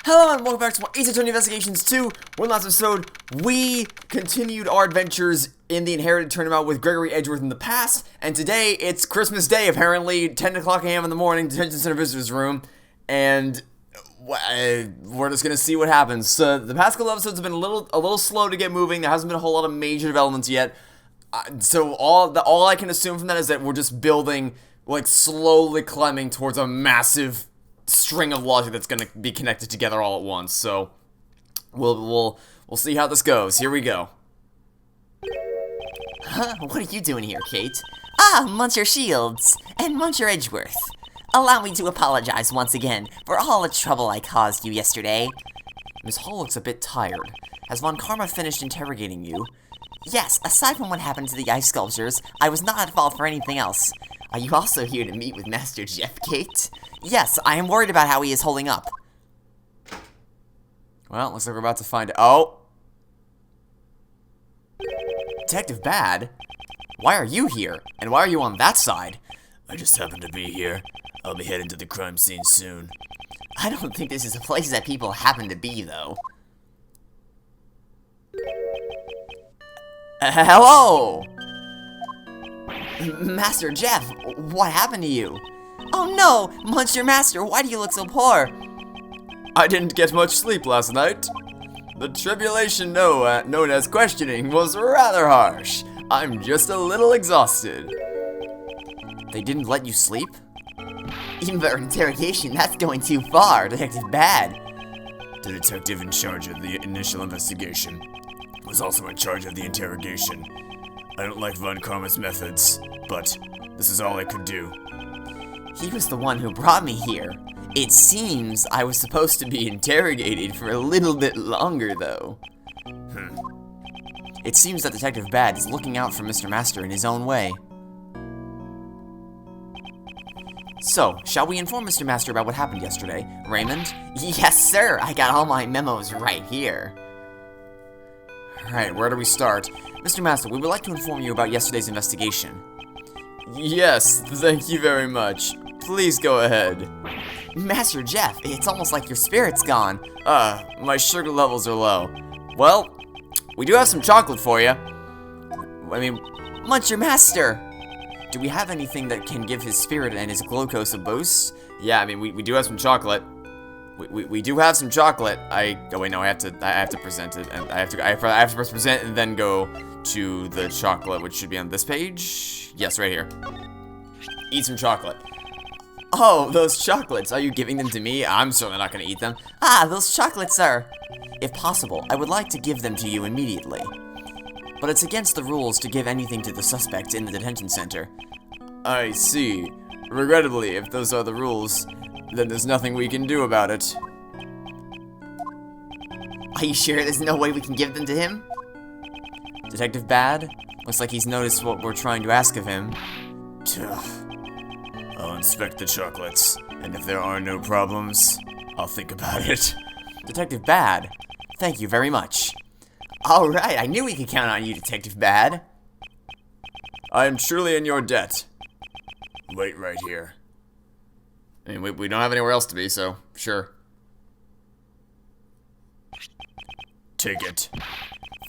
Hello and welcome back to more Ace Attorney Investigations 2. One last episode, we continued our adventures in the Inherited Turnabout with Gregory Edgeworth in the past, and today it's Christmas Day apparently, 10 o'clock a.m. in the morning, Detention Center Visitors Room, and we're just gonna see what happens. The past couple episodes have been a little slow to get moving. There hasn't been a whole lot of major developments yet, so all I can assume from that is that we're just building, like slowly climbing towards a massive string of logic that's gonna be connected together all at once. So we'll see how this goes. Here we go. Huh? What are you doing here, Kate? Ah, Monsieur Shields and Monsieur Edgeworth. Allow me to apologize once again for all the trouble I caused you yesterday. Miss Hall looks a bit tired. Has Von Karma finished interrogating you? Yes, aside from what happened to the ice sculptures, I was not at fault for anything else. Are you also here to meet with Master Jeff, Kate? Yes, I am worried about how he is holding up. Well, looks like we're about to find out. Oh! Detective Bad? Why are you here? And why are you on that side? I just happen to be here. I'll be heading to the crime scene soon. I don't think this is a place that people happen to be, though. Hello! Master Jeff, what happened to you? Oh no! Monsieur Master, why do you look so poor? I didn't get much sleep last night. The tribulation known as questioning was rather harsh. I'm just a little exhausted. They didn't let you sleep? Even for interrogation, that's going too far, Detective Bad. The detective in charge of the initial investigation was also in charge of the interrogation. I don't like Von Karma's methods, but this is all I could do. He was the one who brought me here. It seems I was supposed to be interrogated for a little bit longer, though. It seems that Detective Bad is looking out for Mr. Master in his own way. So, shall we inform Mr. Master about what happened yesterday? Raymond? Yes, sir. I got all my memos right here. Alright, where do we start? Mr. Master, we would like to inform you about yesterday's investigation. Yes, thank you very much. Please go ahead. Master Jeff, it's almost like your spirit's gone. My sugar levels are low. Well, we do have some chocolate for you. I mean, Monsieur Master! Do we have anything that can give his spirit and his glucose a boost? Yeah, I mean, we do have some chocolate. We do have some chocolate. Oh wait, no, I have to present it, and I have to press present and then go to the chocolate, which should be on this page. Yes, right here. Eat some chocolate. Oh, those chocolates. Are you giving them to me? I'm certainly not going to eat them. Ah, those chocolates, sir. If possible, I would like to give them to you immediately. But it's against the rules to give anything to the suspect in the detention center. I see. Regrettably, if those are the rules, then there's nothing we can do about it. Are you sure there's no way we can give them to him? Detective Bad? Looks like he's noticed what we're trying to ask of him. I'll inspect the chocolates, and if there are no problems, I'll think about it. Detective Bad, thank you very much. Alright, I knew we could count on you, Detective Bad. I am truly in your debt. Wait right here. I mean, we don't have anywhere else to be, so sure. Take it.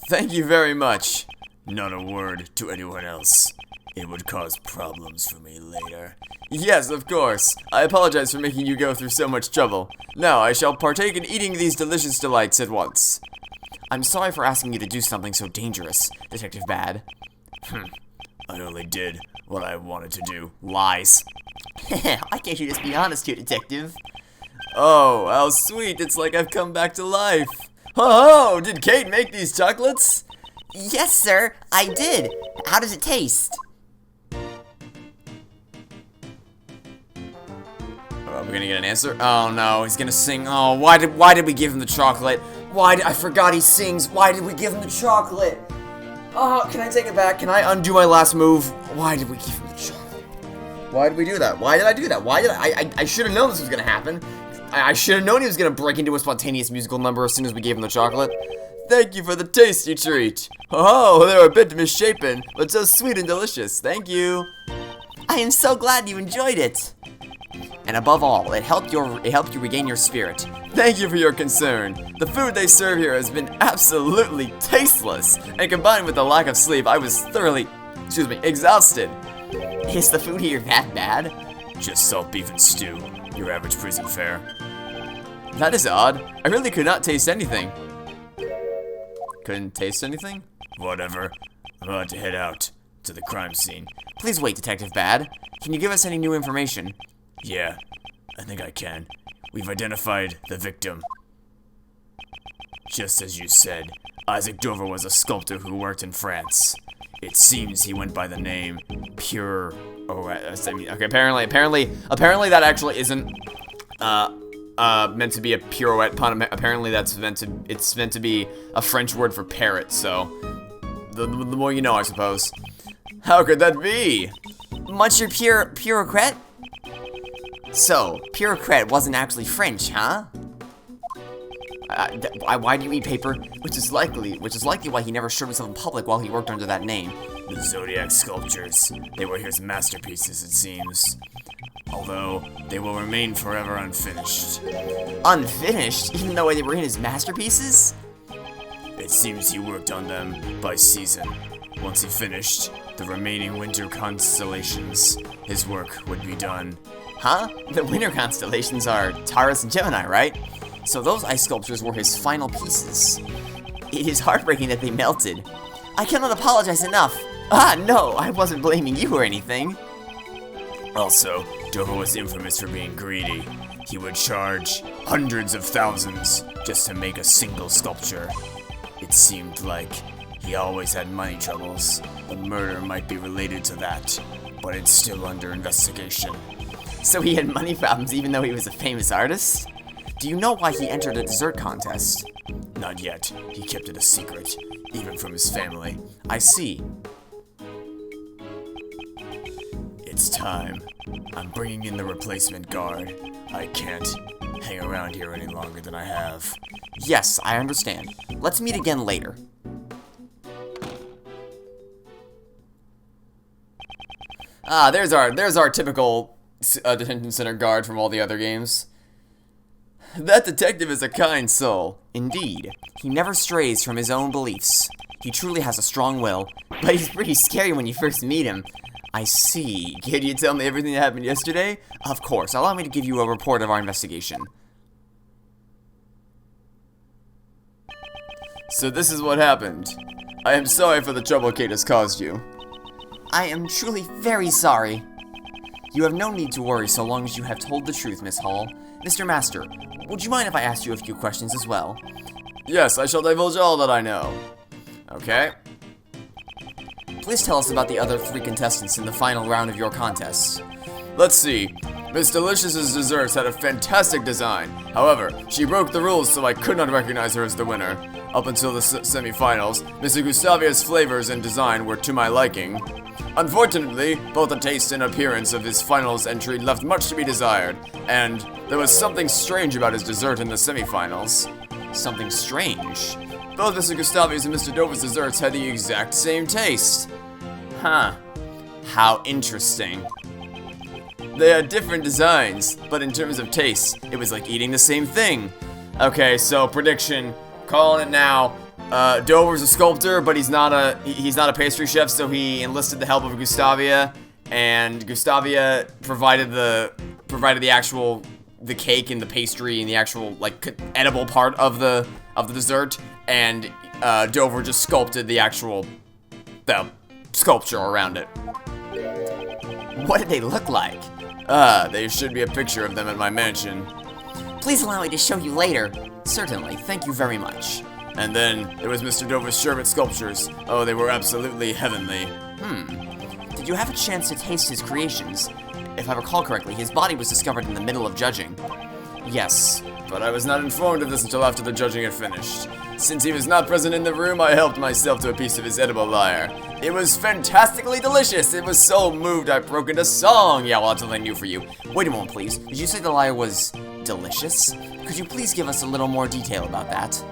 Thank you very much. Not a word to anyone else. It would cause problems for me later. Yes, of course. I apologize for making you go through so much trouble. Now, I shall partake in eating these delicious delights at once. I'm sorry for asking you to do something so dangerous, Detective Bad. I only did what I wanted to do. Lies. Why can't you just be honest here, Detective? Oh, how sweet. It's like I've come back to life. Oh, did Kate make these chocolates? Yes, sir, I did. How does it taste? Are we gonna get an answer? Oh no, he's gonna sing. Oh, why did we give him the chocolate? I forgot he sings. Why did we give him the chocolate? Oh, can I take it back? Can I undo my last move? Why did we give him the chocolate? Why did we do that? Why did I do that? Why did I should have known this was gonna happen. I should have known he was gonna break into a spontaneous musical number as soon as we gave him the chocolate. Thank you for the tasty treat. Oh, they're a bit misshapen, but so sweet and delicious. Thank you. I am so glad you enjoyed it. and above all, it helped you regain your spirit. Thank you for your concern. The food they serve here has been absolutely tasteless, and combined with the lack of sleep, I was thoroughly, exhausted. Is the food here that bad? Just salt beef and stew. Your average prison fare. That is odd. I really could not taste anything. Couldn't taste anything? Whatever. I'm about to head out to the crime scene. Please wait, Detective Bad. Can you give us any new information? Yeah, I think I can. We've identified the victim. Just as you said, Isaac Dover was a sculptor who worked in France. It seems he went by the name Pure. Okay. Apparently that actually isn't meant to be a pirouette pun. Apparently it's meant to be a French word for parrot. So the more you know, I suppose. How could that be? Monsieur Purecret? So, Purecret wasn't actually French, huh? Why do you eat paper? Which is likely why he never showed himself in public while he worked under that name. The Zodiac Sculptures. They were his masterpieces, it seems. Although, they will remain forever unfinished. Unfinished? Even though they were in his masterpieces? It seems he worked on them by season. Once he finished the remaining winter constellations, his work would be done. Huh? The winter constellations are Taurus and Gemini, right? So those ice sculptures were his final pieces. It is heartbreaking that they melted. I cannot apologize enough. No, I wasn't blaming you or anything. Also, Dover was infamous for being greedy. He would charge hundreds of thousands just to make a single sculpture. It seemed like he always had money troubles. The murder might be related to that, but it's still under investigation. So he had money problems even though he was a famous artist? Do you know why he entered a dessert contest? Not yet. He kept it a secret, even from his family. I see. It's time. I'm bringing in the replacement guard. I can't hang around here any longer than I have. Yes, I understand. Let's meet again later. There's our typical detention center guard from all the other games. That detective is a kind soul. Indeed. He never strays from his own beliefs. He truly has a strong will, but he's pretty scary when you first meet him. I see. Can you tell me everything that happened yesterday? Of course. Allow me to give you a report of our investigation. So this is what happened. I am sorry for the trouble Kate has caused you. I am truly very sorry. You have no need to worry so long as you have told the truth, Miss Hall. Mr. Master, would you mind if I asked you a few questions as well? Yes, I shall divulge all that I know. Okay. Please tell us about the other 3 contestants in the final round of your contest. Let's see. Miss Delicious's desserts had a fantastic design. However, she broke the rules so I could not recognize her as the winner. Up until the semi-finals, Mr. Gustavia's flavors and design were to my liking. Unfortunately, both the taste and appearance of his finals entry left much to be desired, and there was something strange about his dessert in the semi-finals. Something strange? Both Mr. Gustavia's and Mr. Dover's desserts had the exact same taste. Huh. How interesting. They had different designs, but in terms of taste, it was like eating the same thing. Okay, so prediction, calling it now. Dover's a sculptor, but he's not a pastry chef, so he enlisted the help of Gustavia, and Gustavia provided the cake and the pastry and the actual edible part of the dessert, and Dover just sculpted the sculpture around it. What did they look like? There should be a picture of them at my mansion. Please allow me to show you later. Certainly, thank you very much. And then there was Mr. Dover's sherbet sculptures. Oh, they were absolutely heavenly. Did you have a chance to taste his creations? If I recall correctly, his body was discovered in the middle of judging. Yes, but I was not informed of this until after the judging had finished. Since he was not present in the room, I helped myself to a piece of his edible lyre. It was fantastically delicious. It was so moved I broke into song. Yeah, well, that's something new for you. Wait a moment, please. Did you say the lyre was delicious? Could you please give us a little more detail about that?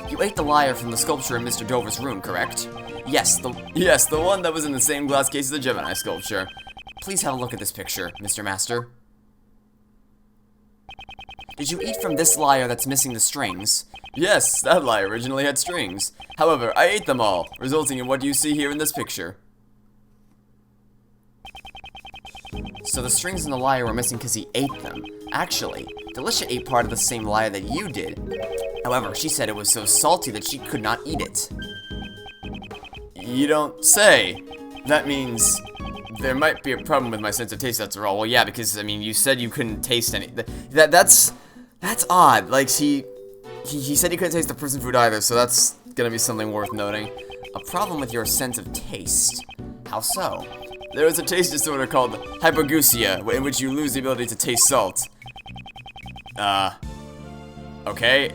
You ate the lyre from the sculpture in Mr. Dover's room, correct? Yes, the one that was in the same glass case as the Gemini sculpture. Please have a look at this picture, Mr. Master. Did you eat from this lyre that's missing the strings? Yes, that lie originally had strings. However, I ate them all, resulting in what you see here in this picture. So the strings in the lyre were missing because he ate them. Actually, Delicia ate part of the same lyre that you did. However, she said it was so salty that she could not eat it. You don't say. That means there might be a problem with my sense of taste after all. Well, yeah, because, I mean, you said you couldn't taste any. That's odd. Like, he said he couldn't taste the prison food either, so that's gonna be something worth noting. A problem with your sense of taste. How so? There is a taste disorder called hypogeusia, in which you lose the ability to taste salt. Okay.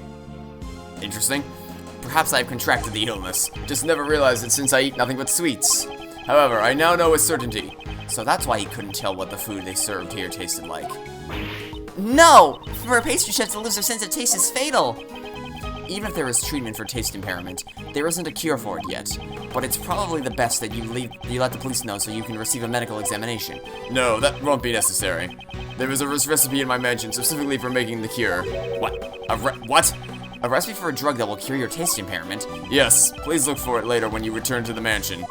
Interesting. Perhaps I have contracted the illness. Just never realized it since I eat nothing but sweets. However, I now know with certainty. So that's why he couldn't tell what the food they served here tasted like. No! For a pastry chef to lose their sense of taste is fatal! Even if there is treatment for taste impairment, there isn't a cure for it yet. But it's probably the best that you let the police know so you can receive a medical examination. No, that won't be necessary. There is a recipe in my mansion specifically for making the cure. What? What? A recipe for a drug that will cure your taste impairment? Yes, please look for it later when you return to the mansion.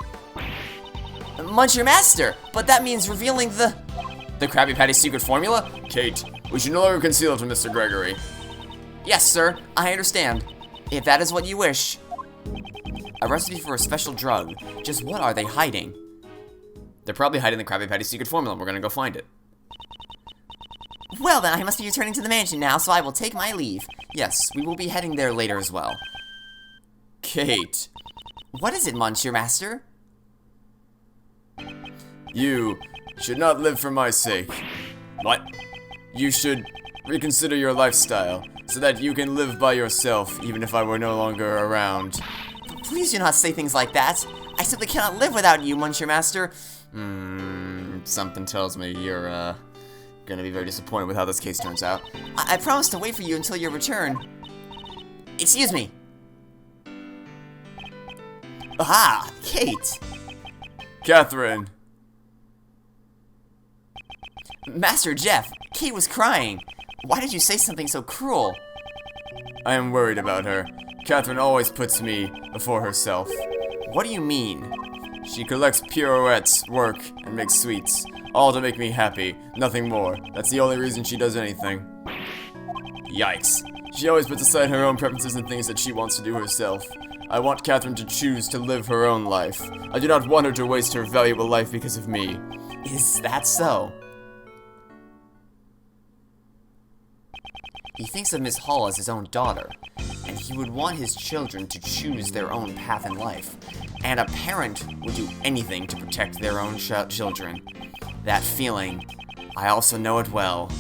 Monsieur Master, but that means revealing the Krabby Patty secret formula? Kate, we should no longer conceal it from Mr. Gregory. Yes, sir, I understand. If that is what you wish. A recipe for a special drug. Just what are they hiding? They're probably hiding the Krabby Patty secret formula. We're gonna go find it. Well then, I must be returning to the mansion now, so I will take my leave. Yes, we will be heading there later as well. Kate. What is it, Monsieur Master? You should not live for my sake. What? You should reconsider your lifestyle, so that you can live by yourself, even if I were no longer around. Please do not say things like that. I simply cannot live without you, Monsieur Master. Something tells me you're, gonna be very disappointed with how this case turns out. I promise to wait for you until your return. Excuse me. Aha, Kate. Catherine. Master Jeff, Kate was crying. Why did you say something so cruel? I am worried about her. Catherine always puts me before herself. What do you mean? She collects pirouettes, work, and makes sweets. All to make me happy, nothing more. That's the only reason she does anything. Yikes. She always puts aside her own preferences and things that she wants to do herself. I want Catherine to choose to live her own life. I do not want her to waste her valuable life because of me. Is that so? He thinks of Miss Hall as his own daughter, and he would want his children to choose their own path in life. And a parent would do anything to protect their own children. That feeling, I also know it well.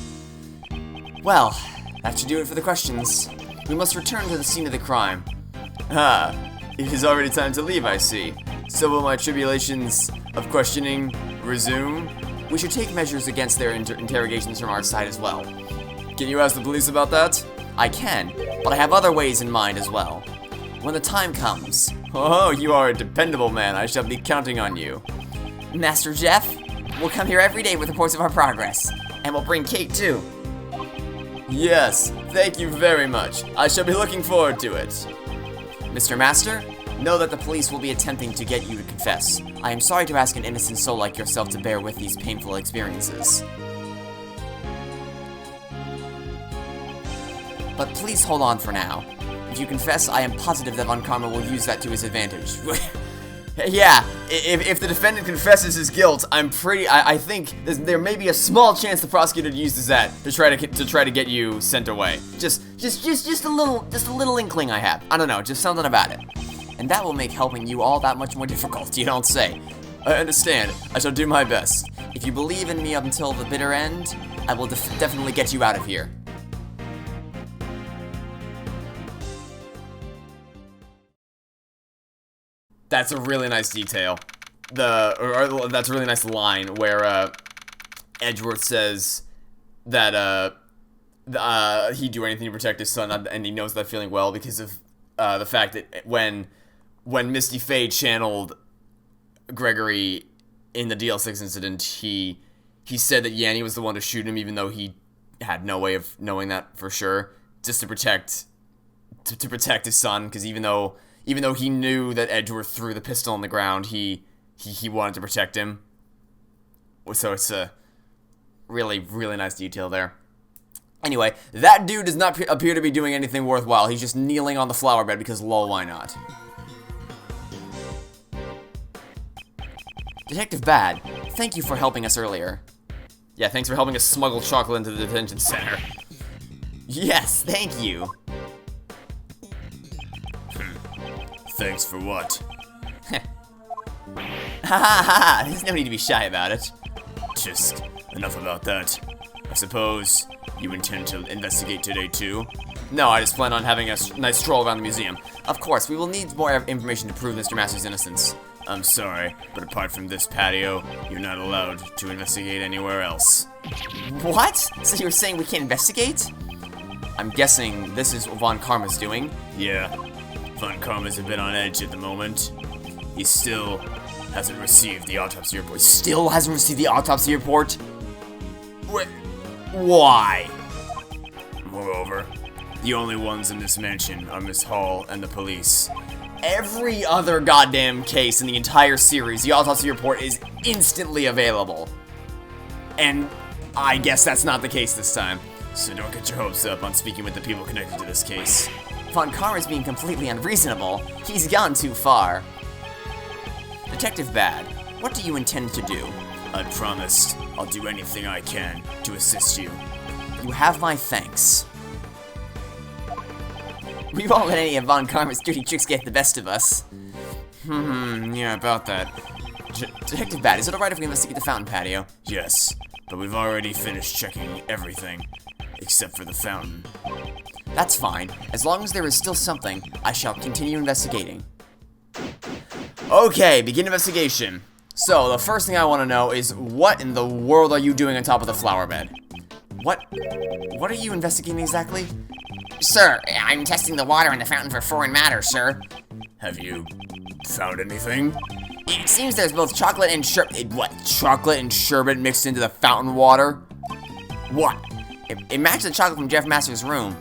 Well, that should do it for the questions. We must return to the scene of the crime. Ah, it is already time to leave, I see. So will my tribulations of questioning resume? We should take measures against their interrogations from our side as well. Can you ask the police about that? I can, but I have other ways in mind as well. When the time comes. Oh, you are a dependable man. I shall be counting on you. Master Jeff, we'll come here every day with reports of our progress. And we'll bring Kate too. Yes, thank you very much. I shall be looking forward to it. Mr. Master, know that the police will be attempting to get you to confess. I am sorry to ask an innocent soul like yourself to bear with these painful experiences. But please hold on for now. If you confess, I am positive that Von Karma will use that to his advantage. Yeah, if the defendant confesses his guilt, I think there may be a small chance the prosecutor uses that to try to get you sent away. Just a little inkling I have. I don't know, just something about it. And that will make helping you all that much more difficult, you don't say. I understand. I shall do my best. If you believe in me up until the bitter end, I will definitely get you out of here. That's a really nice detail. That's a really nice line where Edgeworth says that he'd do anything to protect his son, and he knows that feeling well because of the fact that when Misty Faye channeled Gregory in the DL6 incident, he he said that Yanni was the one to shoot him, even though he had no way of knowing that for sure, just to protect his son. Because even though he knew that Edgeworth threw the pistol on the ground, he wanted to protect him. So it's a really, really nice detail there. Anyway, that dude does not appear to be doing anything worthwhile. He's just kneeling on the flower bed because lol, why not? Detective Bad, thank you for helping us earlier. Yeah, thanks for helping us smuggle chocolate into the detention center. Yes, thank you. Thanks for what? Ha ha ha, there's no need to be shy about it. Just enough about that. I suppose you intend to investigate today too? No, I just plan on having a nice stroll around the museum. Of course, we will need more information to prove Mr. Master's innocence. I'm sorry, but apart from this patio, you're not allowed to investigate anywhere else. What? So you're saying we can't investigate? I'm guessing this is what Von Karma's doing. Yeah, Von Karma's a bit on edge at the moment. He still hasn't received the autopsy report. Still hasn't received the autopsy report? Why? Moreover, the only ones in this mansion are Miss Hall and the police. Every other goddamn case in the entire series, the autopsy report is instantly available. And I guess that's not the case this time. So don't get your hopes up on speaking with the people connected to this case. Von Karma's being completely unreasonable. He's gone too far. Detective Bad, what do you intend to do? I promised I'll do anything I can to assist you. You have my thanks. We won't let any of Von Karma's dirty tricks get the best of us. Yeah, about that. Detective Bad, is it alright if we investigate the fountain patio? Yes, but we've already finished checking everything, except for the fountain. That's fine. As long as there is still something, I shall continue investigating. Okay, begin investigation. So, the first thing I want to know is, what in the world are you doing on top of the flower bed? What are you investigating exactly? Sir, I'm testing the water in the fountain for foreign matter, sir. Have you found anything? It seems there's both chocolate and sherbet. What? Chocolate and sherbet mixed into the fountain water? What? It matched the chocolate from Jeff Master's room.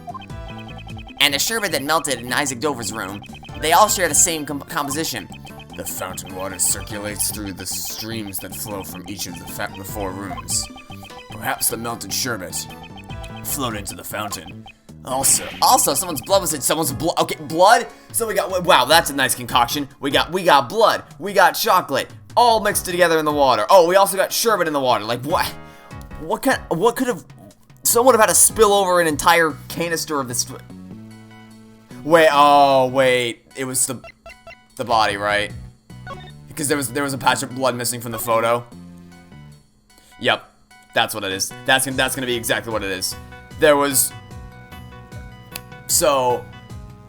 And the sherbet that melted in Isaac Dover's room. They all share the same composition. The fountain water circulates through the streams that flow from each of the 4 rooms. Perhaps the melted sherbet flowed into the fountain. Also, someone's blood was in someone's blood. Okay, blood? So we got, wow, that's a nice concoction. We got blood, we got chocolate, all mixed together in the water. Oh, we also got sherbet in the water. Like, what could have, someone would have had to spill over an entire canister of this. Wait, it was the body, right? Because there was a patch of blood missing from the photo. Yep, that's what it is. That's gonna be exactly what it is. There was. So,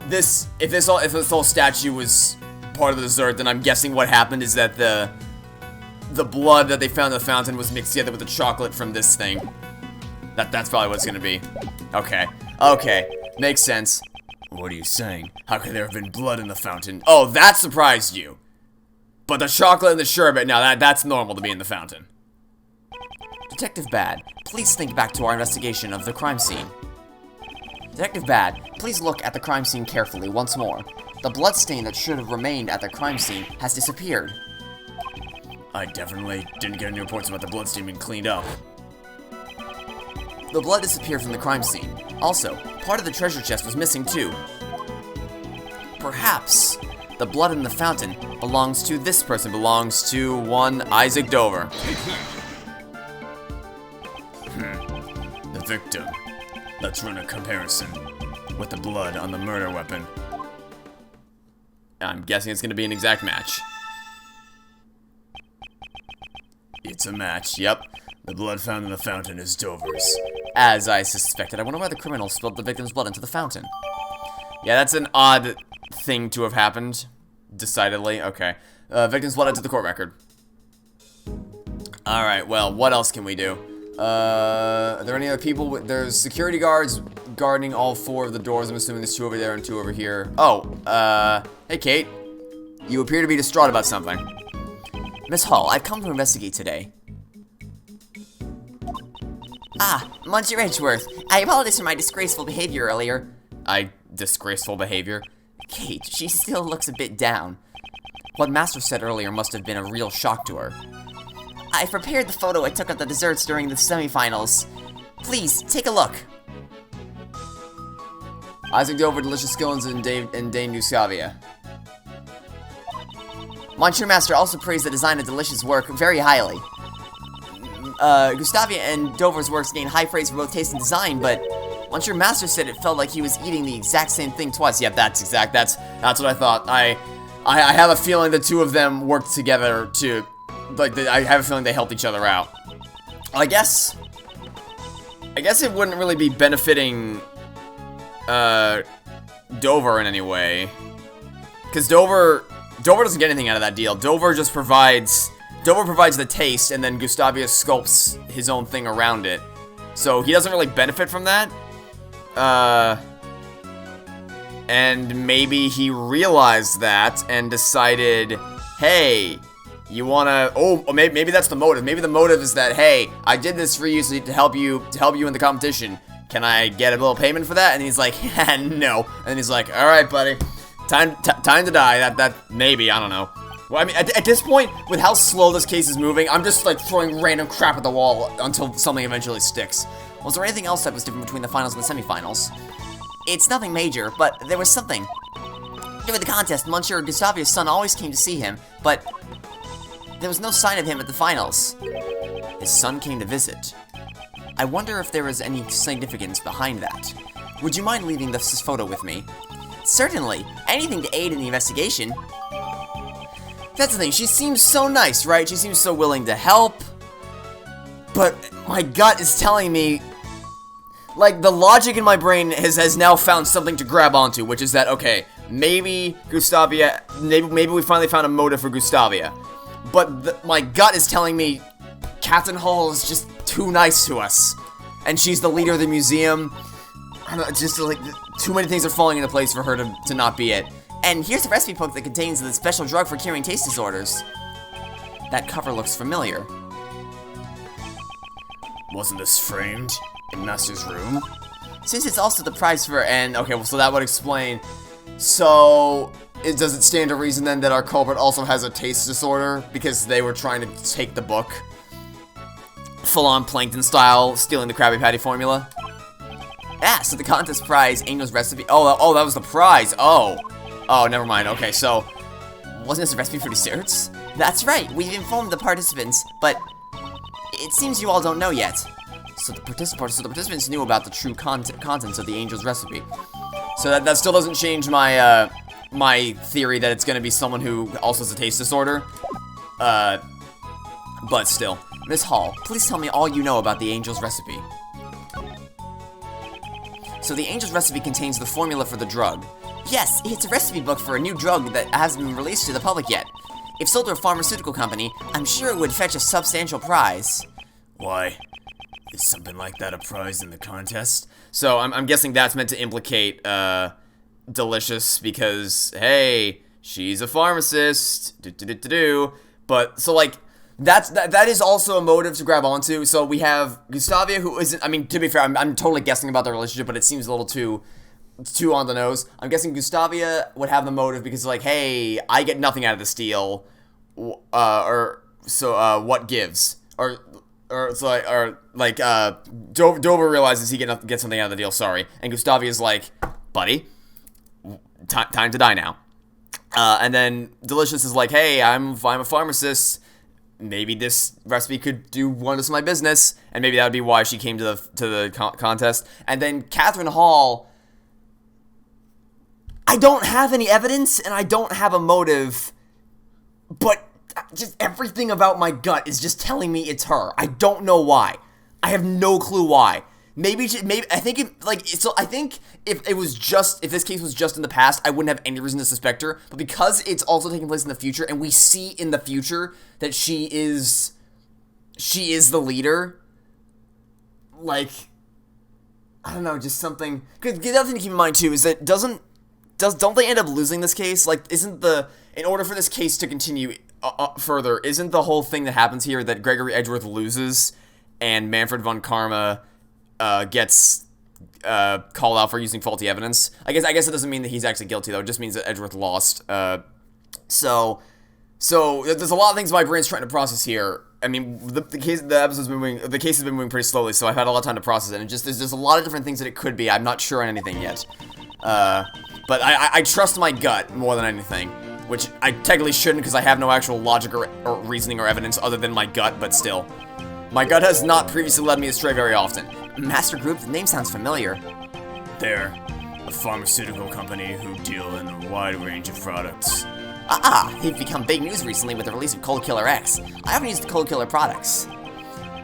if this whole statue was part of the dessert, then I'm guessing what happened is that the blood that they found in the fountain was mixed together with the chocolate from this thing. That's probably what it's gonna be. Okay, makes sense. What are you saying? How could there have been blood in the fountain? Oh, that surprised you. But the chocolate and the sherbet, now that's normal to be in the fountain. Detective Bad, please think back to our investigation of the crime scene. Detective Bad, please look at the crime scene carefully once more. The bloodstain that should have remained at the crime scene has disappeared. I definitely didn't get any reports about the bloodstain being cleaned up. The blood disappeared from the crime scene. Also, part of the treasure chest was missing too. Perhaps the blood in the fountain belongs to this person, belongs to one Isaac Dover. The victim. Let's run a comparison with the blood on the murder weapon. I'm guessing it's going to be an exact match. It's a match. Yep. The blood found in the fountain is Dover's. As I suspected. I wonder why the criminal spilled the victim's blood into the fountain. Yeah, that's an odd thing to have happened. Decidedly. Okay. Victim's blood into the court record. Alright, well, what else can we do? Are there any other people? There's security guards guarding all 4 of the doors. I'm assuming there's 2 over there and 2 over here. Oh, hey Kate. You appear to be distraught about something. Miss Hall, I've come to investigate today. Ah, Monsieur Edgeworth. I apologize for my disgraceful behavior earlier. Disgraceful behavior? Kate, she still looks a bit down. What Master said earlier must have been a real shock to her. I prepared the photo I took of the desserts during the semifinals. Please, take a look. Isaac Dover, Delicious Scones, and Dane Nusavia. Monsieur Master also praised the design of Delicious' work very highly. Gustavia and Dover's works gained high praise for both taste and design, but Monsieur Master said it felt like he was eating the exact same thing twice. Yep, that's what I thought. I have a feeling the two of them worked together to, like, I have a feeling they helped each other out. I guess it wouldn't really be benefiting Dover in any way, because Dover doesn't get anything out of that deal. Dover provides the taste, and then Gustavia sculpts his own thing around it. So he doesn't really benefit from that. And maybe he realized that and decided, hey, you wanna? Oh, maybe that's the motive. Maybe the motive is that, hey, I did this for you to help you in the competition. Can I get a little payment for that? And he's like, yeah, no. And he's like, all right, buddy, time to die. That maybe, I don't know. Well, I mean, at this point, with how slow this case is moving, I'm just like throwing random crap at the wall until something eventually sticks. Was there anything else that was different between the finals and the semifinals? It's nothing major, but there was something. During the contest, Monsieur Gustavia's son always came to see him, but there was no sign of him at the finals. His son came to visit. I wonder if there is any significance behind that. Would you mind leaving this photo with me? Certainly. Anything to aid in the investigation. That's the thing, she seems so nice, right? She seems so willing to help. But my gut is telling me, like, the logic in my brain has now found something to grab onto, which is that, okay, maybe Gustavia, maybe we finally found a motive for Gustavia. But my gut is telling me Captain Hall is just too nice to us. And she's the leader of the museum. I don't know, just like, too many things are falling into place for her to not be it. And here's the recipe book that contains the special drug for curing taste disorders. That cover looks familiar. Wasn't this framed in Master's room? Since it's also the prize for... And, okay, well, so that would explain. So, does it stand to reason then that our culprit also has a taste disorder? Because they were trying to take the book? Full-on Plankton style, stealing the Krabby Patty formula? Yeah, so the contest prize, Angel's recipe... Oh, that was the prize. Oh, never mind. Okay, so... Wasn't this a recipe for desserts? That's right, we've informed the participants, but... It seems you all don't know yet. So the participants knew about the true contents of the Angel's recipe. So that still doesn't change my, my theory that it's gonna be someone who also has a taste disorder. But still. Miss Hall, please tell me all you know about the Angel's recipe. So the Angel's recipe contains the formula for the drug. Yes, it's a recipe book for a new drug that hasn't been released to the public yet. If sold to a pharmaceutical company, I'm sure it would fetch a substantial prize. Why? Is something like that a prize in the contest? So I'm guessing that's meant to implicate Delicious because, hey, she's a pharmacist. But so like that is also a motive to grab onto. So we have Gustavia, who isn't. I mean, to be fair, I'm totally guessing about their relationship, but it seems a little too on the nose. I'm guessing Gustavia would have the motive because, like, hey, I get nothing out of this deal, what gives? Dover realizes he gets something out of the deal. Sorry, and Gustavia's like, buddy, time to die now. And then Delicious is like, hey, I'm a pharmacist. Maybe this recipe could do wonders for my business, and maybe that would be why she came to the contest. And then Catherine Hall. I don't have any evidence, and I don't have a motive, but just everything about my gut is just telling me it's her. I don't know why. I have no clue why. Maybe I think if this case was just in the past, I wouldn't have any reason to suspect her. But because it's also taking place in the future, and we see in the future that she is the leader, like, I don't know, just something. Because the other thing to keep in mind too is that don't they end up losing this case? Like, in order for this case to continue further, isn't the whole thing that happens here that Gregory Edgeworth loses and Manfred von Karma gets called out for using faulty evidence. I guess it doesn't mean that he's actually guilty, though. It just means that Edgeworth lost. So there's a lot of things my brain's trying to process here. I mean, the case has been moving pretty slowly, so I've had a lot of time to process it. And there's a lot of different things that it could be. I'm not sure on anything yet. But I trust my gut more than anything, which I technically shouldn't because I have no actual logic or reasoning or evidence other than my gut. But still, my gut has not previously led me astray very often. Master Group, the name sounds familiar. They're a pharmaceutical company who deal in a wide range of products. They've become big news recently with the release of Cold Killer X. I haven't used the Cold Killer products.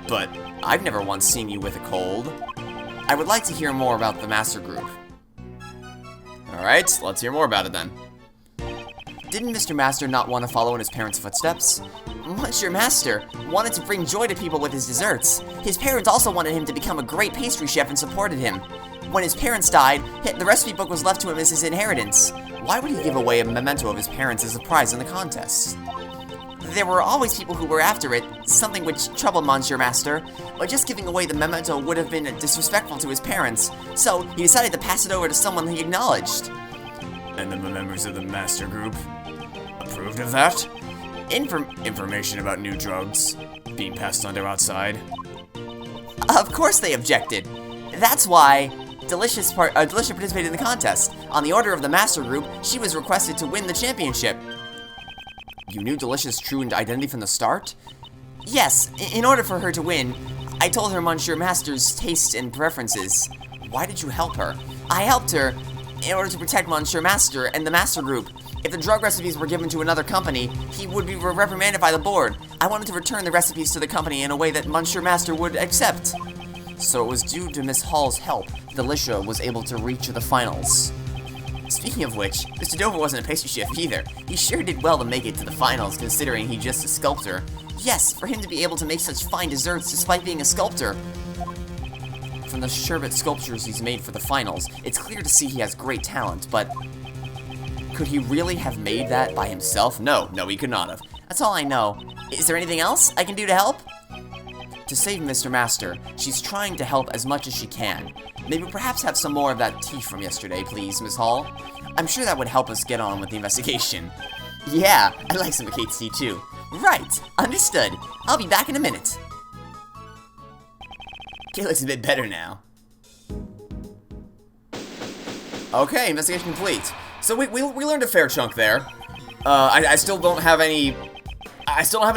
But I've never once seen you with a cold. I would like to hear more about the Master Group. alright, let's hear more about it then. Didn't Mr. Master not want to follow in his parents' footsteps? Monsieur Master wanted to bring joy to people with his desserts. His parents also wanted him to become a great pastry chef and supported him. When his parents died, the recipe book was left to him as his inheritance. Why would he give away a memento of his parents as a prize in the contest? There were always people who were after it, something which troubled Monsieur Master, but just giving away the memento would have been disrespectful to his parents, so he decided to pass it over to someone he acknowledged. And the members of the Master Group approved of that? Information about new drugs being passed on to outside? Of course they objected. That's why Delicious participated in the contest. On the order of the Master Group, she was requested to win the championship. You knew Delicious' true identity from the start? Yes, in order for her to win, I told her Monsieur Master's tastes and preferences. Why did you help her? I helped her in order to protect Monsieur Master and the Master Group. If the drug recipes were given to another company, he would be reprimanded by the board. I wanted to return the recipes to the company in a way that Monsieur Master would accept. So it was due to Miss Hall's help, Delicia was able to reach the finals. Speaking of which, Mr. Dover wasn't a pastry chef either. He sure did well to make it to the finals, considering he's just a sculptor. Yes, for him to be able to make such fine desserts despite being a sculptor. From the sherbet sculptures he's made for the finals, it's clear to see he has great talent, but could he really have made that by himself? No, he could not have. That's all I know. Is there anything else I can do to help? To save Mr. Master, she's trying to help as much as she can. Maybe perhaps have some more of that tea from yesterday, please, Miss Hall. I'm sure that would help us get on with the investigation. Yeah, I'd like some of Kate's tea too. Right, understood. I'll be back in a minute. Kate looks a bit better now. Okay, investigation complete. So we learned a fair chunk there. I still don't have any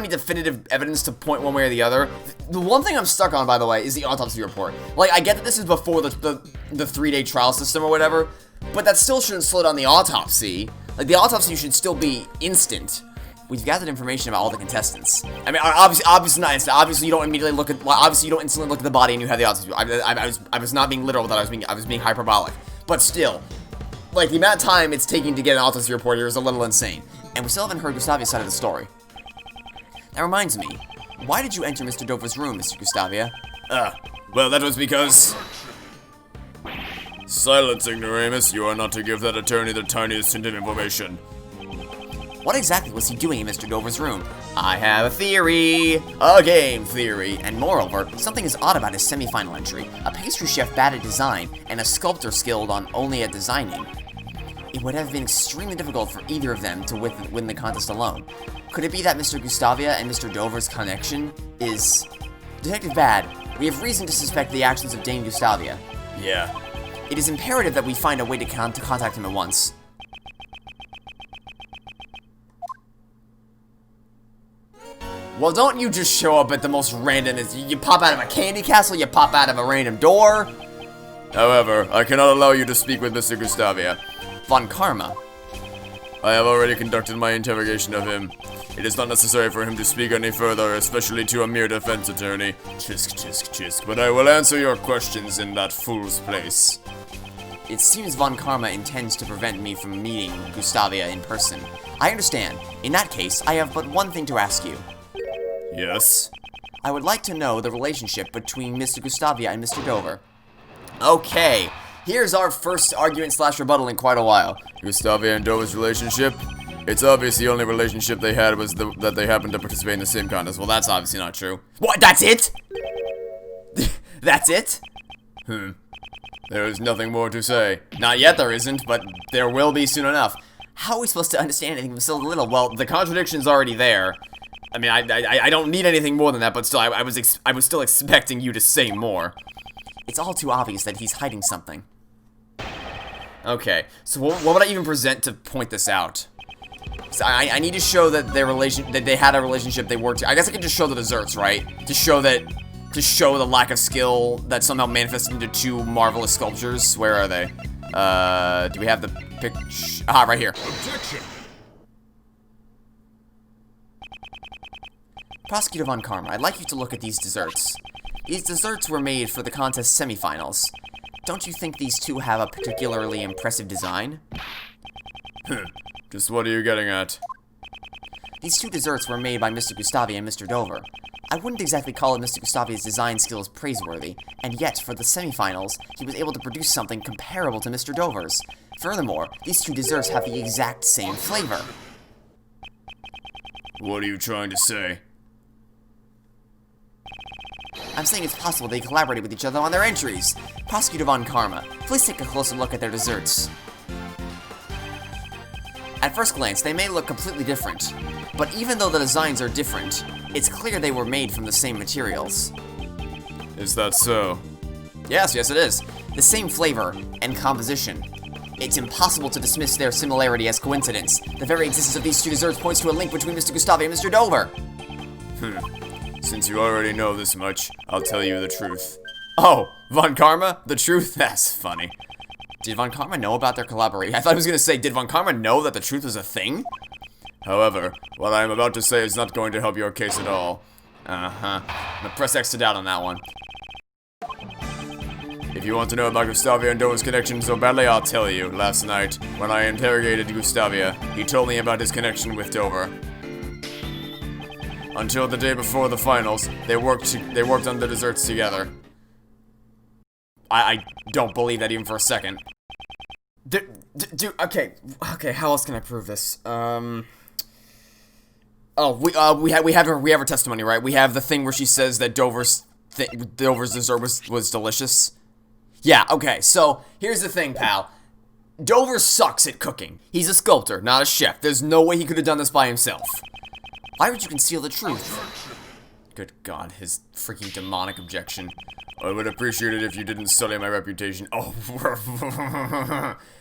definitive evidence to point one way or the other. The one thing I'm stuck on, by the way, is the autopsy report. Like, I get that this is before the 3-day trial system or whatever, but that still shouldn't slow down the autopsy. Like, the autopsy should still be instant. We've gathered information about all the contestants. I mean, obviously not instant. Obviously, you don't immediately look at. Well, obviously, you don't instantly look at the body and you have the autopsy. I was not being literal with that. I was being hyperbolic. But still, like, the amount of time it's taking to get an autopsy report here is a little insane. And we still haven't heard Gustavia's side of the story. That reminds me, why did you enter Mr. Dover's room, Mr. Gustavia? Well, that was because... Silence, ignoramus. You are not to give that attorney the tiniest hint of information. What exactly was he doing in Mr. Dover's room? I have a theory. A game theory. And moreover, something is odd about his semi-final entry. A pastry chef bad at design, and a sculptor skilled only at designing. It would have been extremely difficult for either of them to win the contest alone. Could it be that Mr. Gustavia and Mr. Dover's connection is... Detective Bad, we have reason to suspect the actions of Dame Gustavia. Yeah. It is imperative that we find a way to contact him at once. Well, don't you just show up at the most random... You pop out of a candy castle, you pop out of a random door. However, I cannot allow you to speak with Mr. Gustavia. Von Karma. I have already conducted my interrogation of him. It is not necessary for him to speak any further, especially to a mere defense attorney. Chisk, chisk, chisk. But I will answer your questions in that fool's place. It seems Von Karma intends to prevent me from meeting Gustavia in person. I understand. In that case, I have but one thing to ask you. Yes? I would like to know the relationship between Mr. Gustavia and Mr. Dover. Okay, here's our first argument/rebuttal in quite a while. Gustavia and Dover's relationship? It's obvious the only relationship they had was that they happened to participate in the same contest. Well, that's obviously not true. What? That's it? That's it? There is nothing more to say. Not yet there isn't, but there will be soon enough. How are we supposed to understand anything from so little? Well, the contradiction's already there. I mean, I don't need anything more than that, but still, I was still expecting you to say more. It's all too obvious that he's hiding something. Okay, so what would I even present to point this out? So I need to show that they had a relationship, they worked. I guess I could just show the desserts, right? To show the lack of skill that somehow manifested into two marvelous sculptures. Where are they? Do we have the picture? Ah, right here. Objection! Prosecutor Von Karma, I'd like you to look at these desserts. These desserts were made for the contest semifinals. Don't you think these two have a particularly impressive design? Just what are you getting at? These two desserts were made by Mr. Gustavia and Mr. Dover. I wouldn't exactly call it Mr. Gustavia's design skills praiseworthy, and yet, for the semifinals, he was able to produce something comparable to Mr. Dover's. Furthermore, these two desserts have the exact same flavor. What are you trying to say? I'm saying it's possible they collaborated with each other on their entries. Prosecutor Von Karma, please take a closer look at their desserts. At first glance, they may look completely different, but even though the designs are different, it's clear they were made from the same materials. Is that so? Yes, it is. The same flavor and composition. It's impossible to dismiss their similarity as coincidence. The very existence of these two desserts points to a link between Mr. Gustavia and Mr. Dover. Since you already know this much, I'll tell you the truth. Oh, Von Karma? The truth? That's funny. Did Von Karma know about their collaboration? I thought I was gonna say, did Von Karma know that the truth was a thing? However, what I am about to say is not going to help your case at all. I'm gonna press X to doubt on that one. If you want to know about Gustavia and Dover's connection so badly, I'll tell you. Last night, when I interrogated Gustavia, he told me about his connection with Dover. Until the day before the finals, they worked on the desserts together. I don't believe that even for a second. Dude, okay, how else can I prove this? Oh, we have her testimony, right? We have the thing where she says that Dover's dessert was delicious. Yeah, okay, so here's the thing, pal. Dover sucks at cooking. He's a sculptor, not a chef. There's no way he could have done this by himself. Why would you conceal the truth? Good God, his freaking demonic objection. I would appreciate it if you didn't sully my reputation. Oh,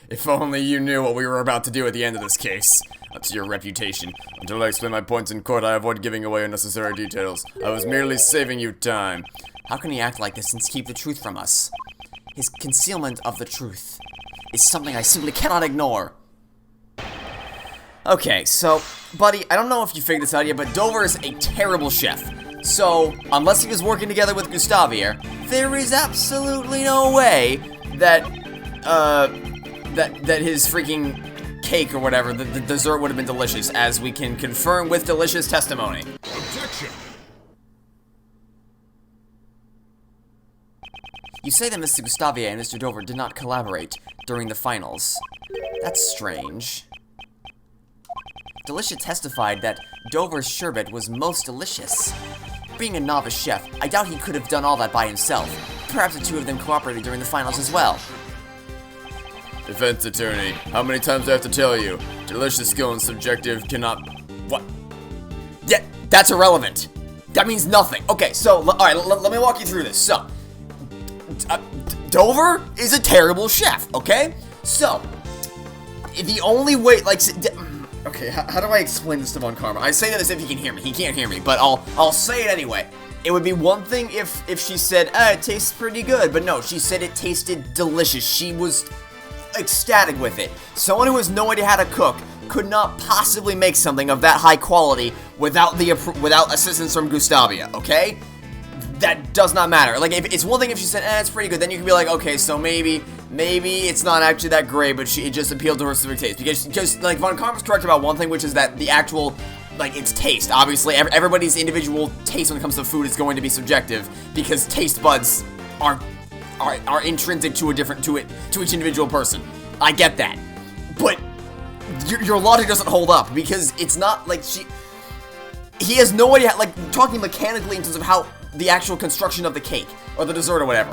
if only you knew what we were about to do at the end of this case. That's your reputation. Until I explain my points in court, I avoid giving away unnecessary details. I was merely saving you time. How can he act like this and keep the truth from us? His concealment of the truth is something I simply cannot ignore. Okay, so, buddy, I don't know if you figured this out yet, but Dover is a terrible chef. So, unless he was working together with Gustavia, there is absolutely no way that, that his freaking cake or whatever, the dessert would have been delicious, as we can confirm with delicious testimony. Objection! You say that Mr. Gustavia and Mr. Dover did not collaborate during the finals. That's strange. Delicia testified that Dover's sherbet was most delicious. Being a novice chef, I doubt he could have done all that by himself. Perhaps the two of them cooperated during the finals as well. Defense attorney, how many times do I have to tell you? Delicious skill and subjective cannot... What? Yeah, that's irrelevant. That means nothing. Okay, so, alright, let me walk you through this. So, Dover is a terrible chef, okay? So, the only way, like... Okay, how do I explain this to Von Karma? I say that as if he can hear me. He can't hear me, but I'll say it anyway. It would be one thing if she said, it tastes pretty good, but no, she said it tasted delicious. She was ecstatic with it. Someone who has no idea how to cook could not possibly make something of that high quality without assistance from Gustavia, okay? That does not matter. Like, if it's one thing if she said, it's pretty good, then you can be like, okay, so maybe it's not actually that great, but it just appealed to her specific taste. Because like, Von Karma's correct about one thing, which is that the actual, like, it's taste. Obviously, everybody's individual taste when it comes to food is going to be subjective, because taste buds are intrinsic to each individual person. I get that. But your logic doesn't hold up, because it's not like he has no idea, like, talking mechanically in terms of how the actual construction of the cake, or the dessert, or whatever.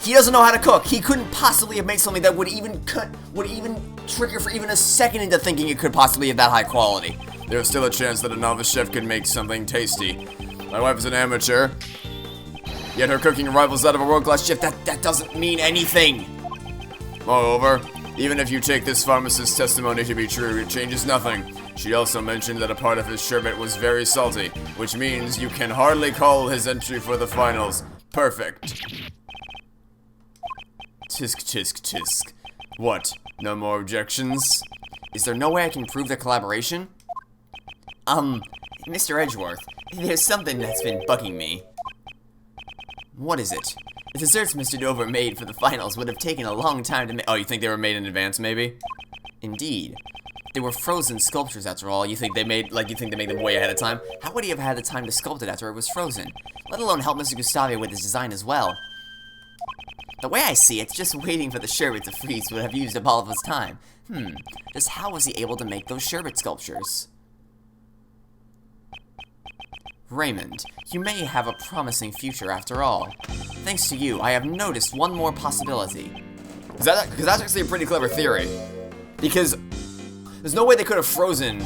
He doesn't know how to cook. He couldn't possibly have made something that would even trigger for even a second into thinking it could possibly be that high quality. There's still a chance that a novice chef could make something tasty. My wife is an amateur, yet her cooking rivals that of a world-class chef. That doesn't mean anything. Moreover, even if you take this pharmacist's testimony to be true, it changes nothing. She also mentioned that a part of his sherbet was very salty, which means you can hardly call his entry for the finals perfect. Tisk tisk tisk. What? No more objections? Is there no way I can prove the collaboration? Mr. Edgeworth, there's something that's been bugging me. What is it? The desserts Mr. Dover made for the finals would have taken a long time to make. Oh, you think they were made in advance, maybe? Indeed. They were frozen sculptures, after all. You think they made them way ahead of time? How would he have had the time to sculpt it after it was frozen? Let alone help Mr. Gustavia with his design as well. The way I see it, just waiting for the sherbet to freeze would have used up all of his time. Just how was he able to make those sherbet sculptures? Raymond, you may have a promising future after all. Thanks to you, I have noticed one more possibility. Because that's actually a pretty clever theory. Because there's no way they could have frozen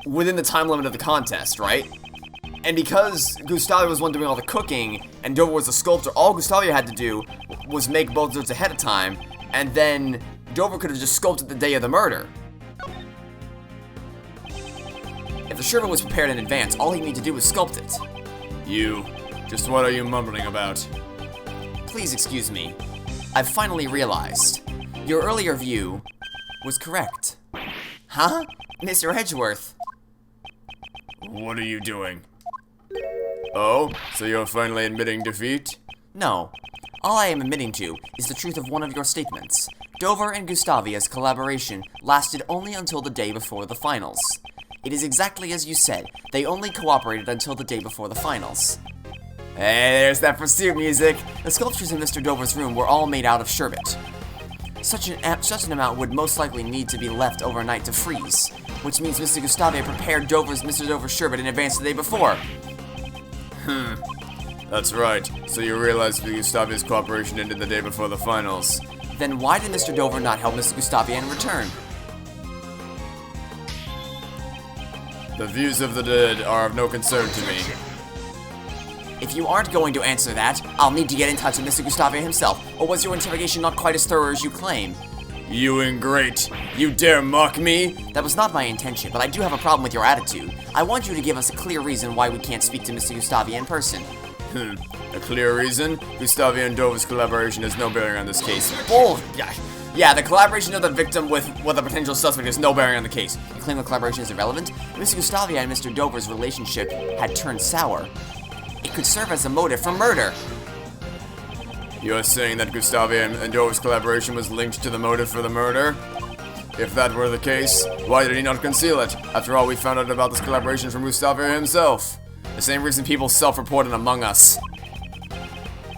within the time limit of the contest, right? And because Gustavia was the one doing all the cooking, and Dover was the sculptor, all Gustavia had to do was make both desserts ahead of time, and then Dover could have just sculpted the day of the murder. If the sherbet was prepared in advance, all he'd need to do was sculpt it. Just what are you mumbling about? Please excuse me. I've finally realized. Your earlier view was correct. Huh? Mr. Edgeworth? What are you doing? Oh, so you're finally admitting defeat? No. All I am admitting to is the truth of one of your statements. Dover and Gustavia's collaboration lasted only until the day before the finals. It is exactly as you said. They only cooperated until the day before the finals. Hey, there's that pursuit music! The sculptures in Mr. Dover's room were all made out of sherbet. Such an amount would most likely need to be left overnight to freeze, which means Mr. Gustavia prepared Mr. Dover's sherbet in advance the day before. That's right. So you realize that Gustavia's cooperation ended the day before the finals. Then why did Mr. Dover not help Mr. Gustavia in return? The views of the dead are of no concern to me. If you aren't going to answer that, I'll need to get in touch with Mr. Gustavia himself, or was your interrogation not quite as thorough as you claim? You ingrate! You dare mock me? That was not my intention, but I do have a problem with your attitude. I want you to give us a clear reason why we can't speak to Mr. Gustavia in person. A clear reason? Gustavia and Dover's collaboration has no bearing on this case. Bull! Yeah, the collaboration of the victim with a potential suspect has no bearing on the case. You claim the collaboration is irrelevant? If Mr. Gustavia and Mr. Dover's relationship had turned sour, it could serve as a motive for murder. You're saying that Gustavia and Dover's collaboration was linked to the motive for the murder? If that were the case, why did he not conceal it? After all, we found out about this collaboration from Gustavia himself. The same reason people self-report in Among Us.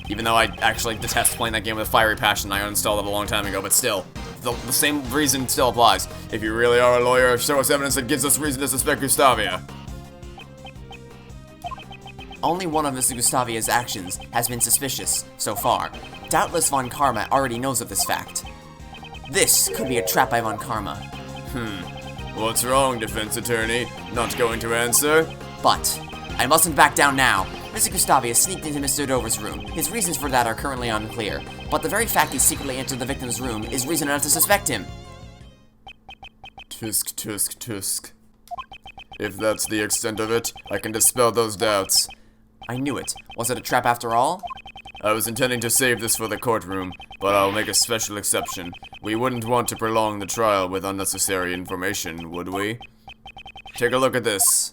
Even though I actually detest playing that game with a fiery passion, I uninstalled it a long time ago, but still, the same reason still applies. If you really are a lawyer, show us evidence that gives us reason to suspect Gustavia. Only one of Mr. Gustavia's actions has been suspicious, so far. Doubtless Von Karma already knows of this fact. This could be a trap by Von Karma. What's wrong, defense attorney? Not going to answer? But I mustn't back down now. Mr. Gustavia sneaked into Mr. Dover's room. His reasons for that are currently unclear, but the very fact he secretly entered the victim's room is reason enough to suspect him. Tusk, tusk, tusk. If that's the extent of it, I can dispel those doubts. I knew it. Was it a trap after all? I was intending to save this for the courtroom, but I'll make a special exception. We wouldn't want to prolong the trial with unnecessary information, would we? Take a look at this.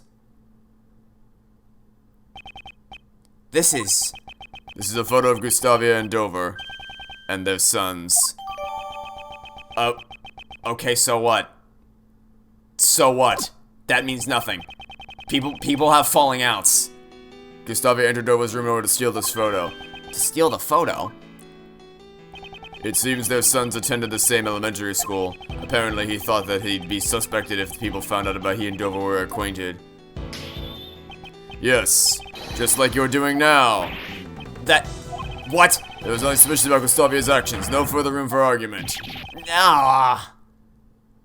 This is a photo of Gustavia and Dover, and their sons. Okay, so what? So what? That means nothing. People have falling outs. Gustavia entered Dover's room in order to steal this photo. To steal the photo? It seems their sons attended the same elementary school. Apparently he thought that he'd be suspected if people found out about he and Dover were acquainted. Yes, just like you're doing now. What? There was only suspicion about Gustavia's actions. No further room for argument. Nah.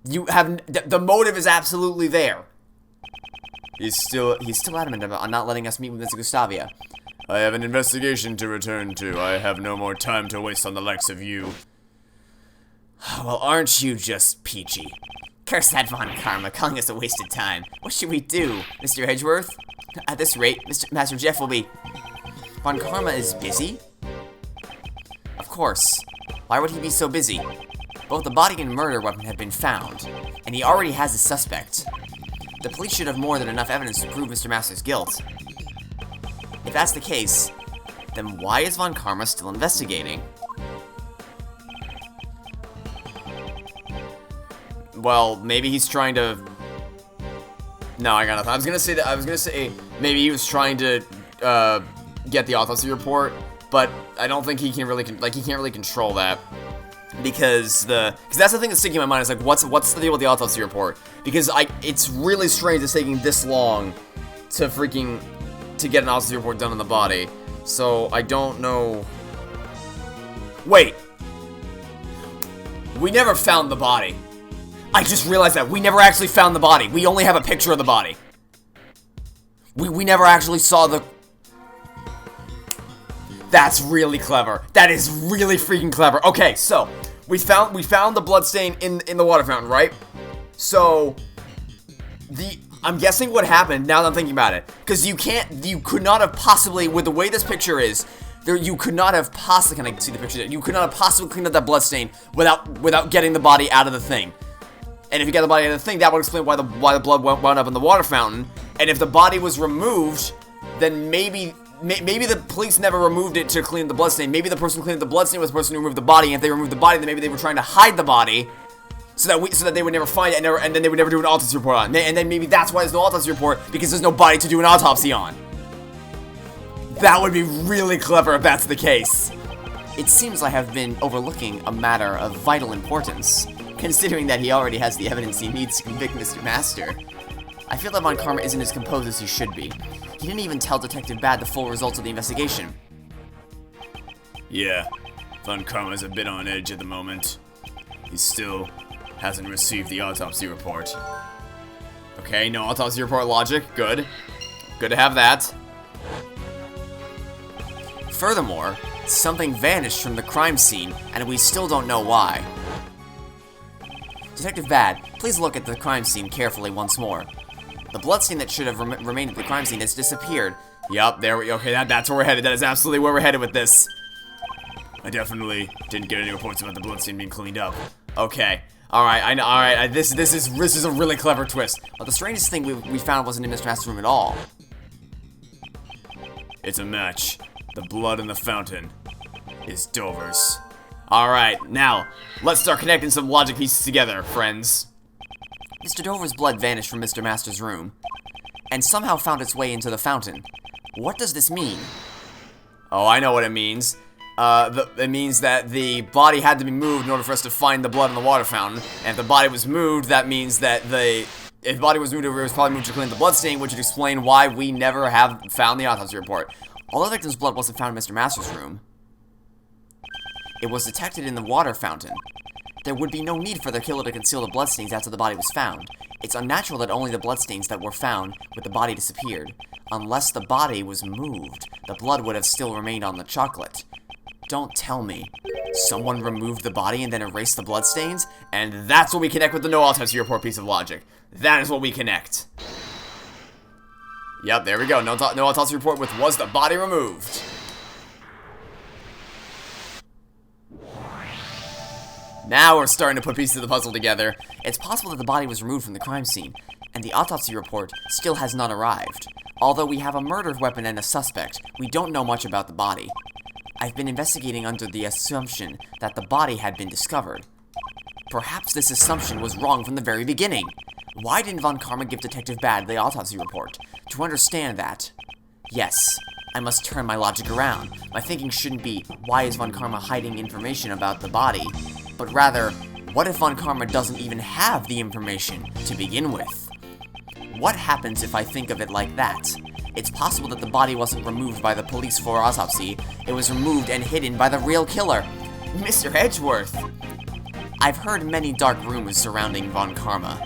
You have the motive is absolutely there. He's still adamant about not letting us meet with Mr. Gustavia. I have an investigation to return to. I have no more time to waste on the likes of you. Well, aren't you just peachy? Curse that Von Karma, calling us a wasted time. What should we do, Mr. Edgeworth? At this rate, Master Jeff will be... Von Karma is busy? Of course. Why would he be so busy? Both the body and murder weapon have been found, and he already has a suspect. The police should have more than enough evidence to prove Mr. Master's guilt. If that's the case, then why is Von Karma still investigating? Well, maybe he's trying to... No, I got nothing. I was gonna say maybe he was trying to get the autopsy report, but I don't think he can really he can't really control that because that's the thing that's sticking in my mind is like what's the deal with the autopsy report? Because it's really strange it's taking this long to get an autopsy report done on the body. So I don't know. Wait, we never found the body. I just realized that we never actually found the body. We only have a picture of the body. We never actually saw the... That's really clever. That is really freaking clever. Okay, so we found the bloodstain in the water fountain, right? So I'm guessing what happened now that I'm thinking about it, because you could not have possibly, with the way this picture is, you could not have possibly, can I see the picture there? You could not have possibly cleaned up that bloodstain without getting the body out of the thing. And if you got the body out of the thing, that would explain why the blood wound up in the water fountain. And if the body was removed, then maybe the police never removed it to clean the bloodstain. Maybe the person who cleaned the bloodstain was the person who removed the body. And if they removed the body, then maybe they were trying to hide the body, so that they would never find it, and then they would never do an autopsy report on. And then maybe that's why there's no autopsy report, because there's no body to do an autopsy on. That would be really clever if that's the case. It seems I have been overlooking a matter of vital importance, considering that he already has the evidence he needs to convict Mr. Master. I feel that Von Karma isn't as composed as he should be. He didn't even tell Detective Bad the full results of the investigation. Yeah, Von Karma's a bit on edge at the moment. He still hasn't received the autopsy report. Okay, no autopsy report logic. Good. Good to have that. Furthermore, something vanished from the crime scene, and we still don't know why. Detective Bad, please look at the crime scene carefully once more. The bloodstain that should have remained at the crime scene has disappeared. Yup, there we go. Okay, that's where we're headed. That is absolutely where we're headed with this. I definitely didn't get any reports about the bloodstain being cleaned up. Okay. Alright, I know. Alright, this is a really clever twist. But the strangest thing we found wasn't in Mr. Master's room at all. It's a match. The blood in the fountain is Dover's. Alright, now, let's start connecting some logic pieces together, friends. Mr. Dover's blood vanished from Mr. Master's room, and somehow found its way into the fountain. What does this mean? Oh, I know what it means. It means that the body had to be moved in order for us to find the blood in the water fountain. And if the body was moved, that means that if the body was moved, it was probably moved to clean the bloodstain, which would explain why we never have found the autopsy report. Although the victim's blood wasn't found in Mr. Master's room, it was detected in the water fountain. There would be no need for the killer to conceal the bloodstains after the body was found. It's unnatural that only the bloodstains that were found with the body disappeared. Unless the body was moved, the blood would have still remained on the chocolate. Don't tell me. Someone removed the body and then erased the bloodstains? And that's what we connect with the no autopsy report piece of logic. That is what we connect. Yep, there we go. No autopsy report with was the body removed. Now we're starting to put pieces of the puzzle together. It's possible that the body was removed from the crime scene, and the autopsy report still has not arrived. Although we have a murder weapon and a suspect, we don't know much about the body. I've been investigating under the assumption that the body had been discovered. Perhaps this assumption was wrong from the very beginning. Why didn't Von Karma give Detective Bad the autopsy report? To understand that, yes, I must turn my logic around. My thinking shouldn't be, why is Von Karma hiding information about the body? But rather, what if Von Karma doesn't even have the information to begin with? What happens if I think of it like that? It's possible that the body wasn't removed by the police for autopsy. It was removed and hidden by the real killer, Mr. Edgeworth. I've heard many dark rumors surrounding Von Karma.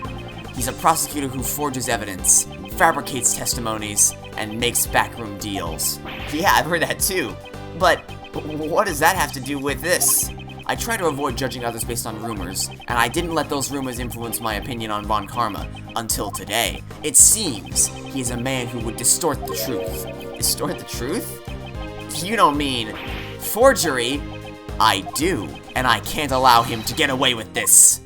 He's a prosecutor who forges evidence, fabricates testimonies, and makes backroom deals. Yeah, I've heard that too. But what does that have to do with this? I try to avoid judging others based on rumors, and I didn't let those rumors influence my opinion on Von Karma until today. It seems he is a man who would distort the truth. Distort the truth? You don't mean forgery? I do, and I can't allow him to get away with this.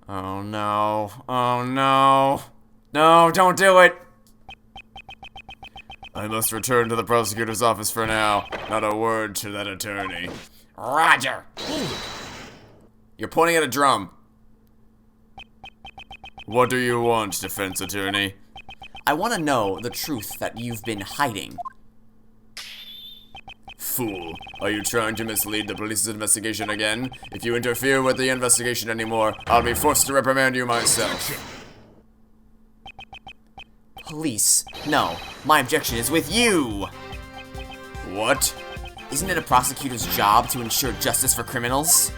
Oh no. Oh no. No, don't do it. I must return to the prosecutor's office for now. Not a word to that attorney. Roger. You're pointing at a drum. What do you want, defense attorney? I want to know the truth that you've been hiding. Fool. Are you trying to mislead the police's investigation again? If you interfere with the investigation anymore, I'll be forced to reprimand you myself. Police? No. My objection is with you! What? Isn't it a prosecutor's job to ensure justice for criminals?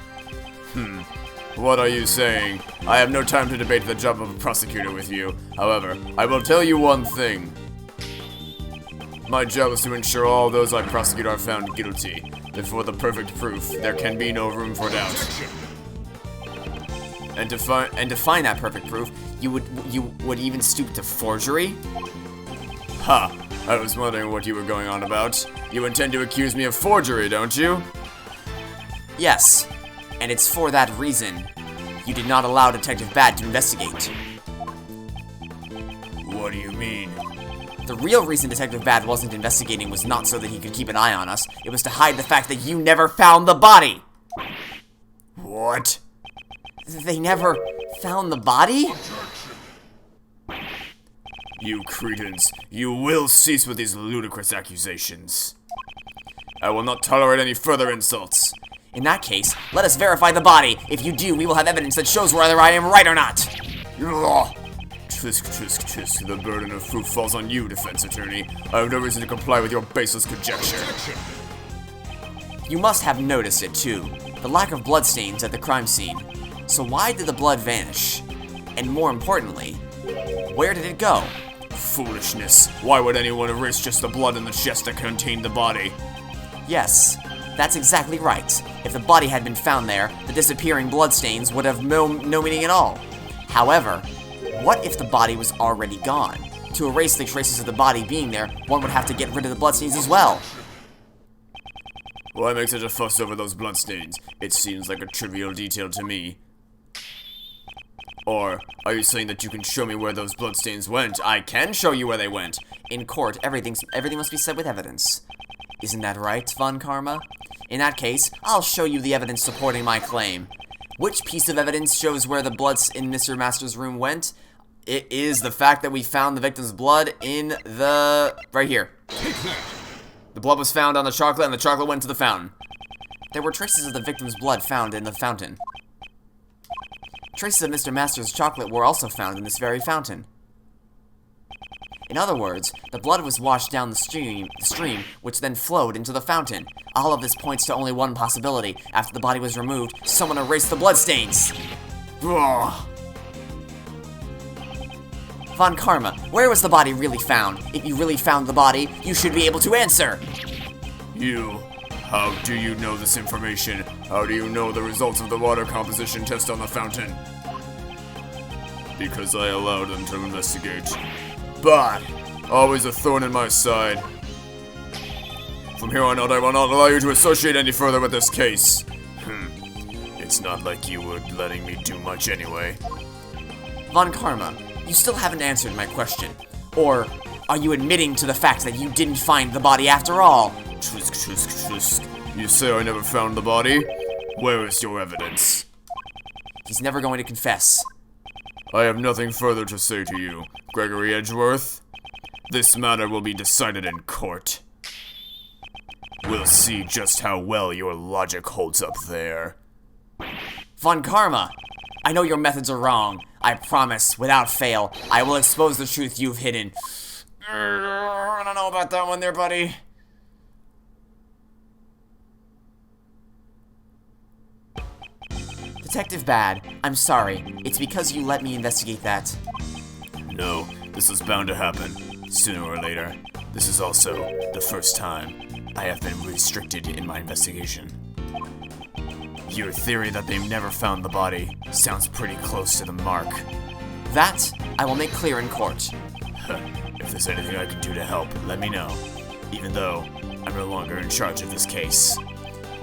What are you saying? I have no time to debate the job of a prosecutor with you. However, I will tell you one thing. My job is to ensure all those I prosecute are found guilty. Before the perfect proof, there can be no room for doubt. And to find that perfect proof, you would even stoop to forgery? Ha! I was wondering what you were going on about. You intend to accuse me of forgery, don't you? Yes, and it's for that reason. You did not allow Detective Bad to investigate. What do you mean? The real reason Detective Bad wasn't investigating was not so that he could keep an eye on us. It was to hide the fact that you never found the body! What? They never found the body? You cretins, you will cease with these ludicrous accusations. I will not tolerate any further insults. In that case, let us verify the body. If you do, we will have evidence that shows whether I am right or not. Tisk, tisk, tisk. The burden of proof falls on you, defense attorney. I have no reason to comply with your baseless conjecture. You must have noticed it too. The lack of bloodstains at the crime scene. So why did the blood vanish? And more importantly, where did it go? Foolishness. Why would anyone erase just the blood in the chest that contained the body? Yes, that's exactly right. If the body had been found there, the disappearing bloodstains would have no meaning at all. However, what if the body was already gone? To erase the traces of the body being there, one would have to get rid of the bloodstains as well. Why make such a fuss over those bloodstains? It seems like a trivial detail to me. Or, are you saying that you can show me where those bloodstains went? I can show you where they went. In court, everything must be said with evidence. Isn't that right, Von Karma? In that case, I'll show you the evidence supporting my claim. Which piece of evidence shows where the blood in Mr. Master's room went? It is the fact that we found the victim's blood in the... right here. The blood was found on the chocolate, and the chocolate went to the fountain. There were traces of the victim's blood found in the fountain. Traces of Mr. Master's chocolate were also found in this very fountain. In other words, the blood was washed down the stream, which then flowed into the fountain. All of this points to only one possibility. After the body was removed, someone erased the bloodstains. Ugh. Von Karma, where was the body really found? If you really found the body, you should be able to answer. How do you know this information? How do you know the results of the water composition test on the fountain? Because I allowed them to investigate. But, always a thorn in my side. From here on out, I will not allow you to associate any further with this case. It's not like you were letting me do much anyway. Von Karma, you still haven't answered my question. Or, are you admitting to the fact that you didn't find the body after all? Tusk, tusk, tusk. You say I never found the body? Where is your evidence? He's never going to confess. I have nothing further to say to you, Gregory Edgeworth. This matter will be decided in court. We'll see just how well your logic holds up there. Von Karma, I know your methods are wrong. I promise, without fail, I will expose the truth you've hidden. I don't know about that one there, buddy. Detective Bad, I'm sorry. It's because you let me investigate that. No, this was bound to happen, sooner or later. This is also the first time I have been restricted in my investigation. Your theory that they never found the body sounds pretty close to the mark. That, I will make clear in court. If there's anything I can do to help, let me know. Even though I'm no longer in charge of this case.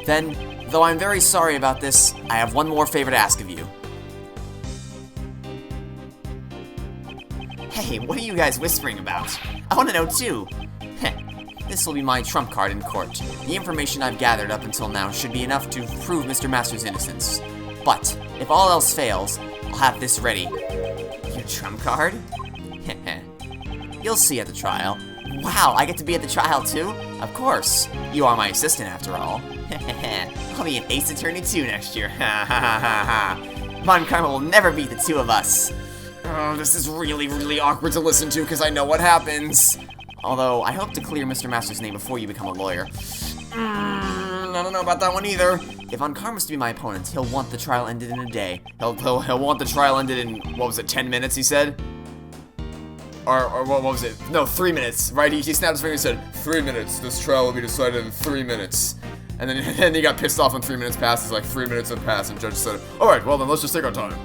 Then, though I'm very sorry about this, I have one more favor to ask of you. Hey, what are you guys whispering about? I want to know too. This will be my trump card in court. The information I've gathered up until now should be enough to prove Mr. Master's innocence. But, if all else fails, I'll have this ready. Your trump card? You'll see at the trial. Wow, I get to be at the trial too? Of course. You are my assistant after all. I'll be an ace attorney too next year. Ha ha ha ha ha. Von Karma will never beat the two of us. Oh, this is really, really awkward to listen to because I know what happens. Although, I hope to clear Mr. Master's name before you become a lawyer. I don't know about that one either. If Von Karma's to be my opponent, he'll want the trial ended in a day. He'll want the trial ended in, what was it, 10 minutes, he said? Or what was it? No, 3 minutes, right? He snapped his finger and said, 3 minutes. This trial will be decided in 3 minutes. And then he got pissed off when 3 minutes passed. It's like 3 minutes have passed, and the judge said, alright, well then let's just take our time.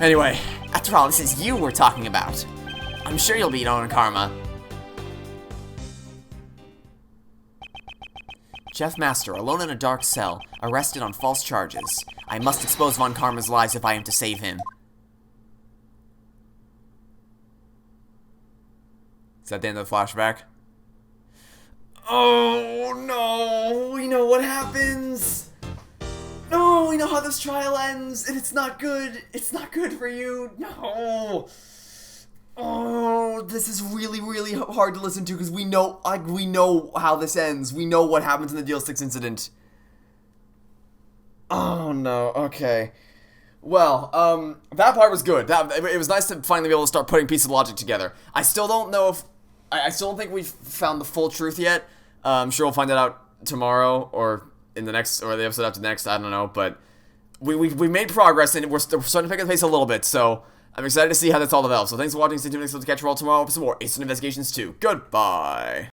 Anyway, After all, this is you we're talking about. I'm sure you'll beat Von Karma. Jeff Master, alone in a dark cell, arrested on false charges. I must expose Von Karma's lies if I am to save him. is that the end of the flashback? Oh no, we know what happens. No, we know how this trial ends, and it's not good. It's not good for you. No. Oh, this is really, really hard to listen to because we know how this ends. We know what happens in the Deal 6 incident. Oh no. Okay. Well, that part was good. It was nice to finally be able to start putting pieces of logic together. I still don't know if I still don't think we've found the full truth yet. I'm sure we'll find that out tomorrow or in the next or the episode after next. I don't know, but we made progress and we're starting to pick up the pace a little bit. So I'm excited to see how that's all develops. So thanks for watching. Stay tuned next time to catch you all tomorrow for some more Ace Investigations 2. Goodbye.